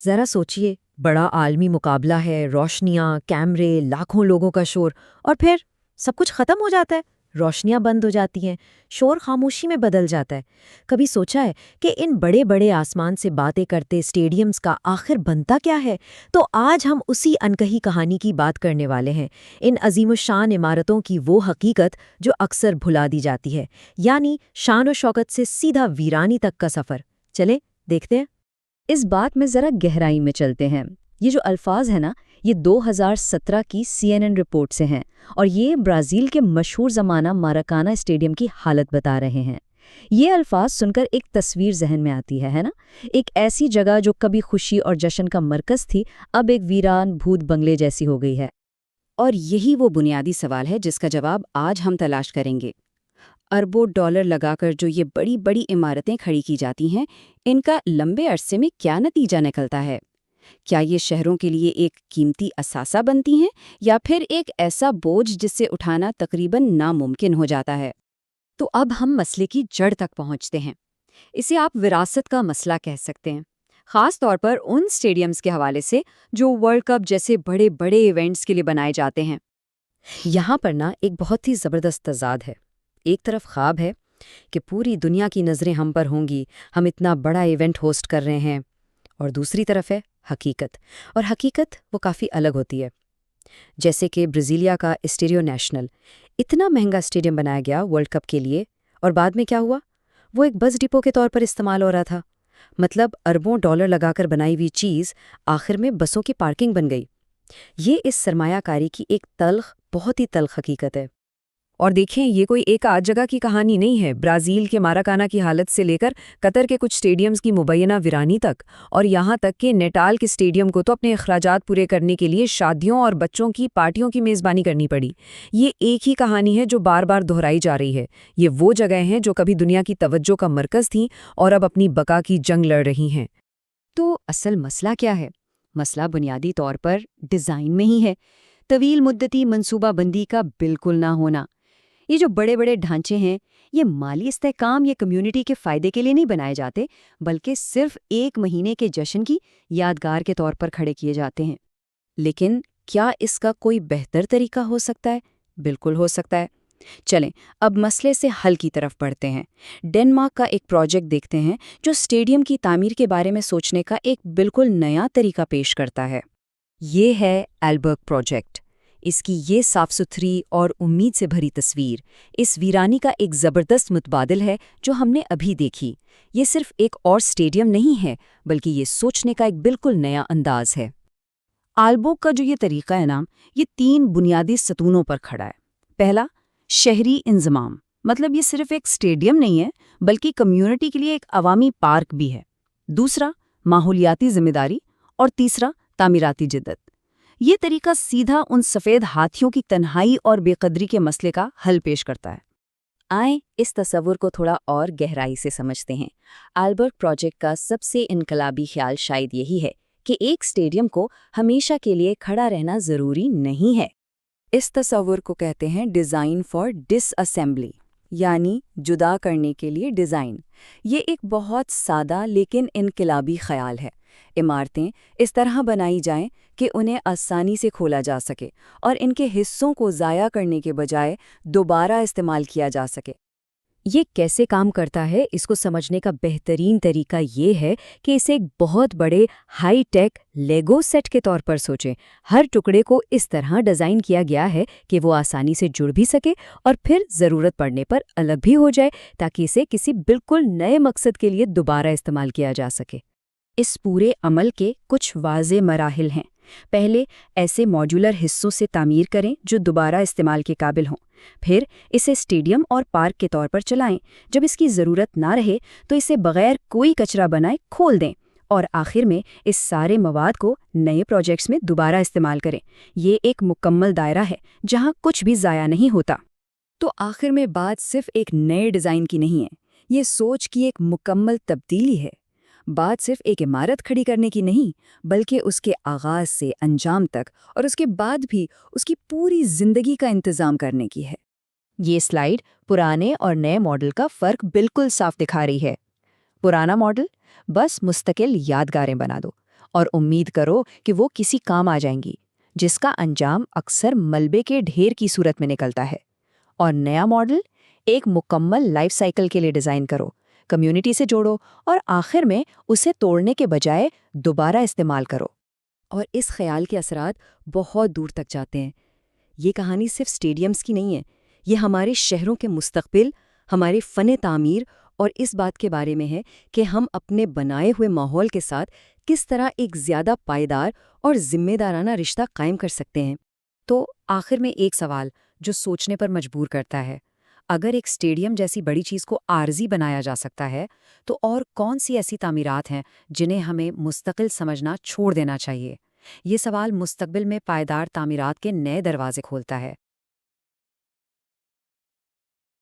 ذرا سوچیے، بڑا عالمی مقابلہ ہے، روشنیاں، کیمرے، لاکھوں لوگوں کا شور، اور پھر سب کچھ ختم ہو جاتا ہے۔ روشنیاں بند ہو جاتی ہیں، شور خاموشی میں بدل جاتا ہے۔ کبھی سوچا ہے کہ ان بڑے بڑے آسمان سے باتیں کرتے اسٹیڈیمز کا آخر بنتا کیا ہے؟ تو آج ہم اسی انکہی کہانی کی بات کرنے والے ہیں، ان عظیم الشان عمارتوں کی وہ حقیقت جو اکثر بھلا دی جاتی ہے، یعنی شان و شوکت سے سیدھا ویرانی تک کا سفر۔ چلیں دیکھتے ہیں۔ اس بات میں ذرا گہرائی میں چلتے ہیں۔ یہ جو الفاظ ہیں نا، یہ 2017 کی CNN رپورٹ سے ہیں، اور یہ برازیل کے مشہور زمانہ ماراکانا اسٹیڈیم کی حالت بتا رہے ہیں۔ یہ الفاظ سن کر ایک تصویر ذہن میں آتی ہے نا؟ ایک ایسی جگہ جو کبھی خوشی اور جشن کا مرکز تھی، اب ایک ویران بھوت بنگلے جیسی ہو گئی ہے۔ اور یہی وہ بنیادی سوال ہے جس کا جواب آج ہم تلاش کریں گے۔ اربوں ڈالر لگا کر جو یہ بڑی بڑی عمارتیں کھڑی کی جاتی ہیں، ان کا لمبے عرصے میں کیا نتیجہ نکلتا ہے؟ کیا یہ شہروں کے لیے ایک قیمتی اثاثہ بنتی ہیں، یا پھر ایک ایسا بوجھ جس سے اٹھانا تقریباً ناممکن ہو جاتا ہے؟ تو اب ہم مسئلے کی جڑ تک پہنچتے ہیں۔ اسے آپ وراثت کا مسئلہ کہہ سکتے ہیں، خاص طور پر ان اسٹیڈیمز کے حوالے سے جو ورلڈ کپ جیسے بڑے بڑے ایونٹس کے لیے بنائے جاتے ہیں۔ یہاں پر نا ایک بہت ہی زبردست تضاد ہے۔ ایک طرف خواب ہے کہ پوری دنیا کی نظریں ہم پر ہوں گی، ہم اتنا بڑا ایونٹ ہوسٹ کر رہے ہیں، اور دوسری طرف ہے حقیقت، اور حقیقت وہ کافی الگ ہوتی ہے۔ جیسے کہ برازیلیا کا اسٹیڈیو نیشنل، اتنا مہنگا اسٹیڈیم بنایا گیا ورلڈ کپ کے لیے، اور بعد میں کیا ہوا؟ وہ ایک بس ڈپو کے طور پر استعمال ہو رہا تھا۔ مطلب اربوں ڈالر لگا کر بنائی ہوئی چیز آخر میں بسوں کی پارکنگ بن گئی۔ یہ اس سرمایہ کاری کی ایک تلخ، بہت ہی تلخ حقیقت ہے۔ اور دیکھیں، یہ کوئی ایک آدھ جگہ کی کہانی نہیں ہے۔ برازیل کے ماراکانا کی حالت سے لے کر قطر کے کچھ اسٹیڈیمز کی مبینہ ویرانی تک، اور یہاں تک کہ نیٹال کے اسٹیڈیم کو تو اپنے اخراجات پورے کرنے کے لیے شادیوں اور بچوں کی پارٹیوں کی میزبانی کرنی پڑی۔ یہ ایک ہی کہانی ہے جو بار بار دہرائی جا رہی ہے۔ یہ وہ جگہیں ہیں جو کبھی دنیا کی توجہ کا مرکز تھیں اور اب اپنی بقا کی جنگ لڑ رہی ہیں۔ تو اصل مسئلہ کیا ہے؟ مسئلہ بنیادی طور پر ڈیزائن میں ہی ہے۔ طویل مدتی منصوبہ بندی کا بالکل نہ ہونا۔ یہ جو بڑے بڑے ڈھانچے ہیں، یہ مالی استحکام یا کمیونٹی کے فائدے کے لیے نہیں بنائے جاتے، بلکہ صرف ایک مہینے کے جشن کی یادگار کے طور پر کھڑے کیے جاتے ہیں۔ لیکن کیا اس کا کوئی بہتر طریقہ ہو سکتا ہے؟ بالکل ہو سکتا ہے۔ چلیں اب مسئلے سے حل کی طرف بڑھتے ہیں۔ ڈنمارک کا ایک پروجیکٹ دیکھتے ہیں جو اسٹیڈیم کی تعمیر کے بارے میں سوچنے کا ایک بالکل نیا طریقہ پیش کرتا ہے۔ یہ ہے ایلبرگ پروجیکٹ۔ اس کی یہ صاف ستھری اور امید سے بھری تصویر اس ویرانی کا ایک زبردست متبادل ہے جو ہم نے ابھی دیکھی۔ یہ صرف ایک اور اسٹیڈیم نہیں ہے، بلکہ یہ سوچنے کا ایک بالکل نیا انداز ہے۔ آلبرگ کا جو یہ طریقہ ہے نا، یہ 3 بنیادی ستونوں پر کھڑا ہے۔ پہلا، شہری انضمام، مطلب یہ صرف ایک اسٹیڈیم نہیں ہے بلکہ کمیونٹی کے لیے ایک عوامی پارک بھی ہے۔ دوسرا، ماحولیاتی ذمہ داری، اور تیسرا، تعمیراتی جدت۔ یہ طریقہ سیدھا ان سفید ہاتھیوں کی تنہائی اور بے قدری کے مسئلے کا حل پیش کرتا ہے۔ آئیں اس تصور کو تھوڑا اور گہرائی سے سمجھتے ہیں۔ ایلبرگ پروجیکٹ کا سب سے انقلابی خیال شاید یہی ہے کہ ایک اسٹیڈیم کو ہمیشہ کے لیے کھڑا رہنا ضروری نہیں ہے۔ اس تصور کو کہتے ہیں ڈیزائن فار ڈس اسمبلی، یعنی جدا کرنے کے لیے ڈیزائن۔ یہ ایک بہت سادہ لیکن انقلابی خیال ہے۔ عمارتیں اس طرح بنائی جائیں کہ انہیں آسانی سے کھولا جا سکے اور ان کے حصوں کو ضائع کرنے کے بجائے دوبارہ استعمال کیا جا سکے۔ یہ کیسے کام کرتا ہے، اس کو سمجھنے کا بہترین طریقہ یہ ہے کہ اسے ایک بہت بڑے ہائی ٹیک لیگو سیٹ کے طور پر سوچیں۔ ہر ٹکڑے کو اس طرح ڈیزائن کیا گیا ہے کہ وہ آسانی سے جڑ بھی سکے اور پھر ضرورت پڑنے پر الگ بھی ہو جائے، تاکہ اسے کسی بالکل نئے مقصد کے لیے دوبارہ استعمال کیا جا سکے۔ اس پورے عمل کے کچھ واضح مراحل ہیں۔ پہلے، ایسے موڈیولر حصوں سے تعمیر کریں جو دوبارہ استعمال کے قابل ہوں۔ پھر اسے اسٹیڈیم اور پارک کے طور پر چلائیں۔ جب اس کی ضرورت نہ رہے تو اسے بغیر کوئی کچرا بنائے کھول دیں، اور آخر میں اس سارے مواد کو نئے پروجیکٹس میں دوبارہ استعمال کریں۔ یہ ایک مکمل دائرہ ہے جہاں کچھ بھی ضائع نہیں ہوتا۔ تو آخر میں بات صرف ایک نئے ڈیزائن کی نہیں ہے، یہ سوچ کی ایک مکمل تبدیلی ہے۔ بات صرف ایک عمارت کھڑی کرنے کی نہیں، بلکہ اس کے آغاز سے انجام تک اور اس کے بعد بھی اس کی پوری زندگی کا انتظام کرنے کی ہے۔ یہ سلائیڈ پرانے اور نئے ماڈل کا فرق بالکل صاف دکھا رہی ہے۔ پرانا ماڈل بس مستقل یادگاریں بنا دو، اور امید کرو کہ وہ کسی کام آ جائیں گی، جس کا انجام اکثر ملبے کے ڈھیر کی صورت میں نکلتا ہے۔ اور نیا ماڈل ایک مکمل لائف سائیکل کے لیے ڈیزائن کرو، کمیونٹی سے جوڑو اور آخر میں اسے توڑنے کے بجائے دوبارہ استعمال کرو۔ اور اس خیال کے اثرات بہت دور تک جاتے ہیں۔ یہ کہانی صرف اسٹیڈیمز کی نہیں ہے، یہ ہمارے شہروں کے مستقبل، ہمارے فن تعمیر اور اس بات کے بارے میں ہے کہ ہم اپنے بنائے ہوئے ماحول کے ساتھ کس طرح ایک زیادہ پائیدار اور ذمہ دارانہ رشتہ قائم کر سکتے ہیں۔ تو آخر میں ایک سوال جو سوچنے پر مجبور کرتا ہے، اگر ایک اسٹیڈیم جیسی بڑی چیز کو عارضی بنایا جا سکتا ہے تو اور کون سی ایسی تعمیرات ہیں جنہیں ہمیں مستقل سمجھنا چھوڑ دینا چاہیے؟ یہ سوال مستقبل میں پائیدار تعمیرات کے نئے دروازے کھولتا ہے۔